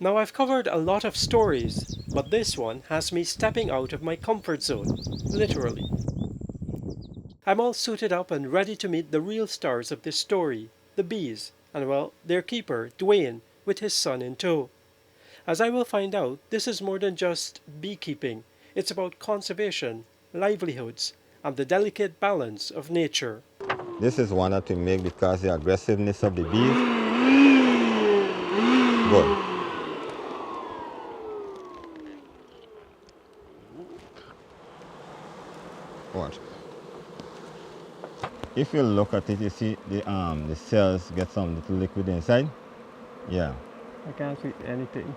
Now I've covered a lot of stories, but this one has me stepping out of my comfort zone, literally. I'm all suited up and ready to meet the real stars of this story, the bees, and well, their keeper, Dwayne, with his son in tow. As I will find out, this is more than just beekeeping. It's about conservation, livelihoods, and the delicate balance of nature. This is one that we make because the aggressiveness of the bees. Good. Watch. If you look at it, you see the cells get some little liquid inside. Yeah. I can't see anything.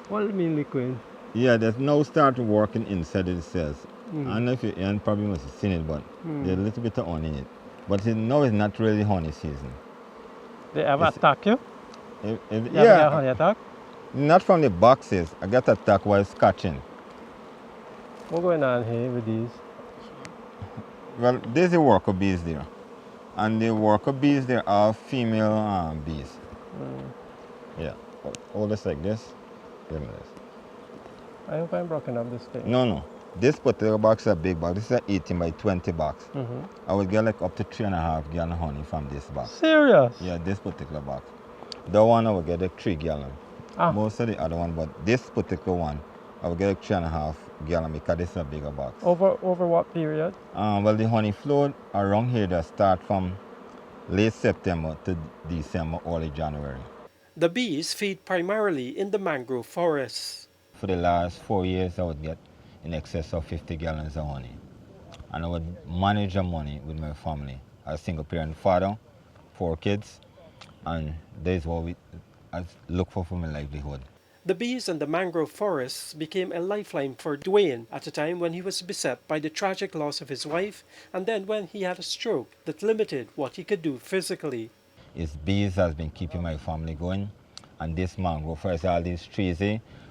What do you mean liquid? Yeah, there's now start working inside of the cells. I don't know if you probably must have seen it, but there's a little bit of honey in it. But now it's not really honey season. They ever attack you? Yeah, honey attack? not from the boxes. I got attacked while scratching. What's going on here with these? Well, there's the worker bees there. And the worker bees there are female bees. Yeah. Hold this like this. Give me this. I hope I'm broken up this thing. No. This particular box is a big box. This is an 18 by 20 box. I would get like up to 3.5 gallon honey from this box. Serious? Yeah, this particular box. The one I would get like 3 gallon. Most of the other one, but this particular one, I would get like 3.5 gallon because this is a bigger box. Over what period? Well, the honey flow around here that start from late September to December, early January. The bees feed primarily in the mangrove forests. For the last 4 years, I would get in excess of 50 gallons of honey. And I would manage the money with my family. I was a single parent father, 4 kids, and that is what I look for my livelihood. The bees and the mangrove forests became a lifeline for Dwayne at a time when he was beset by the tragic loss of his wife and then when he had a stroke that limited what he could do physically. His bees has been keeping my family going, and this mangrove forest, all these trees,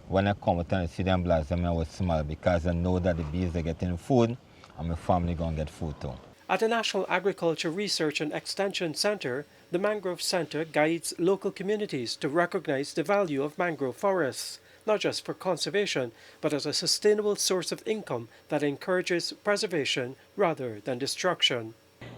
when I come out and see them blossom, I would smile because I know that the bees are getting food and my family going to get food too. At the National Agriculture Research and Extension Center, the Mangrove Center guides local communities to recognize the value of mangrove forests, not just for conservation, but as a sustainable source of income that encourages preservation rather than destruction.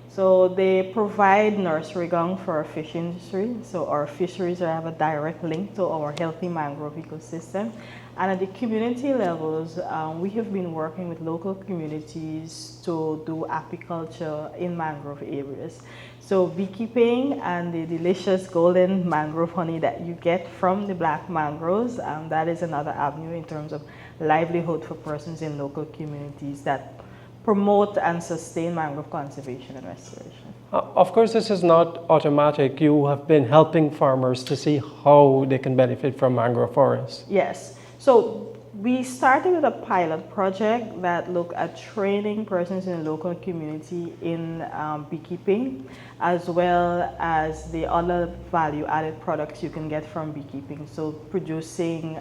So they provide nursery ground for our fish industry. So our fisheries have a direct link to our healthy mangrove ecosystem. And at the community levels, we have been working with local communities to do apiculture in mangrove areas. So beekeeping and the delicious golden mangrove honey that you get from the black mangroves, that is another avenue in terms of livelihood for persons in local communities that promote and sustain mangrove conservation and restoration. Of course, this is not automatic. You have been helping farmers to see how they can benefit from mangrove forests. Yes. So we started with a pilot project that looked at training persons in the local community in beekeeping, as well as the other value-added products you can get from beekeeping. So producing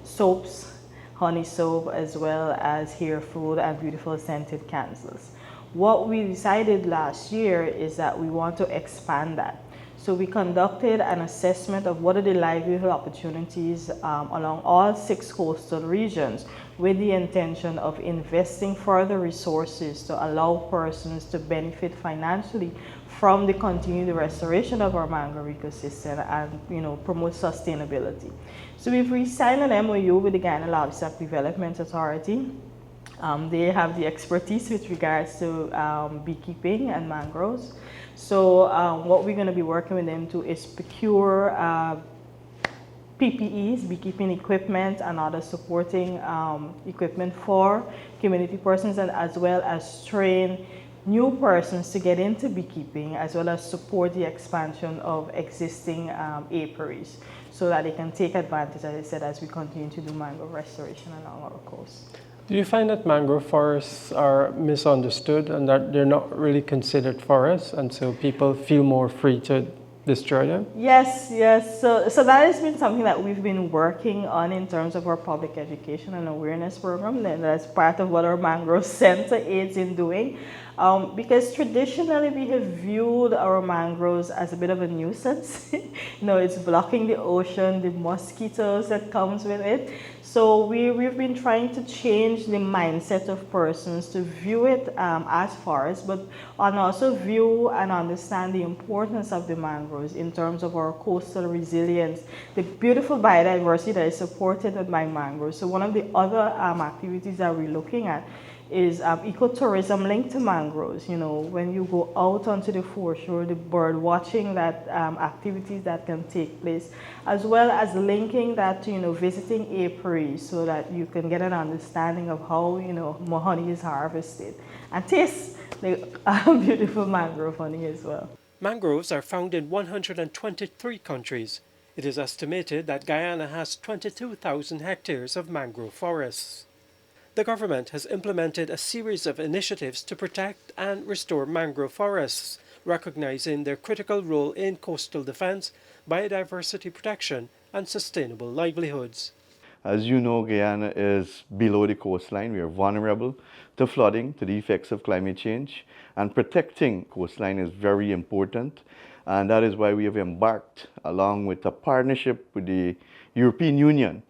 soaps, honey soap, as well as hair food and beautiful scented candles. What we decided last year is that we want to expand that. So we conducted an assessment of what are the livelihood opportunities along all 6 coastal regions with the intention of investing further resources to allow persons to benefit financially from the continued restoration of our mangrove ecosystem and promote sustainability. So we've re-signed an MOU with the Guyana Livestock Development Authority. They have the expertise with regards to beekeeping and mangroves. So what we're going to be working with them to is procure PPEs, beekeeping equipment, and other supporting equipment for community persons, and as well as train new persons to get into beekeeping, as well as support the expansion of existing apiaries so that they can take advantage, as I said, as we continue to do mangrove restoration along our coast. Do you find that mangrove forests are misunderstood and that they're not really considered forests, and so people feel more free to destroy them? Yes. So that has been something that we've been working on in terms of our public education and awareness program. And that's part of what our Mangrove Center aids in doing. Because traditionally we have viewed our mangroves as a bit of a nuisance. It's blocking the ocean, the mosquitoes that comes with it. So we've been trying to change the mindset of persons to view it as forest, and also view and understand the importance of the mangroves in terms of our coastal resilience, the beautiful biodiversity that is supported by mangroves. So one of the other activities that we're looking at is ecotourism linked to mangroves. When you go out onto the foreshore, the bird watching that activities that can take place, as well as linking that to visiting apiaries, so that you can get an understanding of how honey is harvested and taste the beautiful mangrove honey as well. Mangroves are found in 123 countries. It is estimated that Guyana has 22,000 hectares of mangrove forests. The government has implemented a series of initiatives to protect and restore mangrove forests, recognizing their critical role in coastal defense, biodiversity protection, and sustainable livelihoods. As you know, Guyana is below the coastline. We are vulnerable to flooding, to the effects of climate change, and protecting coastline is very important. And that is why we have embarked, along with a partnership with the European Union.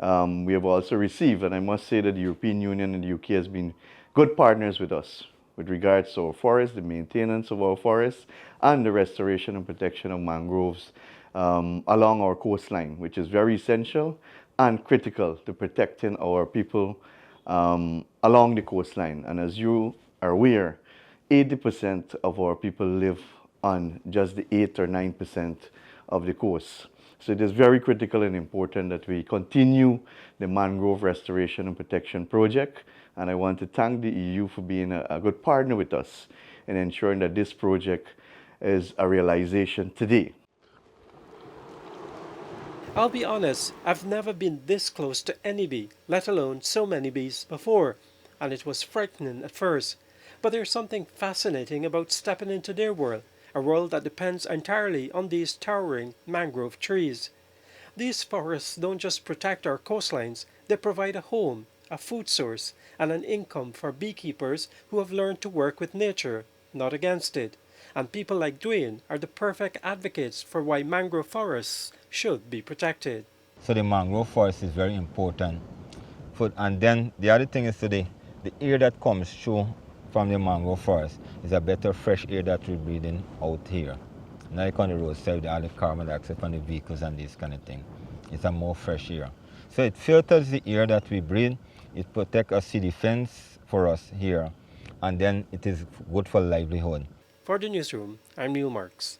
We have also received, and I must say that the European Union and the UK has been good partners with us with regards to our forests, the maintenance of our forests, and the restoration and protection of mangroves along our coastline, which is very essential and critical to protecting our people along the coastline. And as you are aware, 80% of our people live on just the 8 or 9% of the coast. So it is very critical and important that we continue the mangrove restoration and protection project. And I want to thank the EU for being a good partner with us in ensuring that this project is a realization today. I'll be honest, I've never been this close to any bee, let alone so many bees before, and it was frightening at first. But there's something fascinating about stepping into their world, a world that depends entirely on these towering mangrove trees. These forests don't just protect our coastlines, they provide a home, a food source, and an income for beekeepers who have learned to work with nature, not against it. And people like Dwayne are the perfect advocates for why mangrove forests should be protected. So the mangrove forest is very important. And then the other thing is the air that comes through from the mangrove forest is a better fresh air that we're breathing out here. Not like on the roadside with all the carbon dioxide from the vehicles and this kind of thing. It's a more fresh air. So it filters the air that we breathe, it protects us, sea defense for us here, and then it is good for livelihood. For the newsroom, I'm Neil Marks.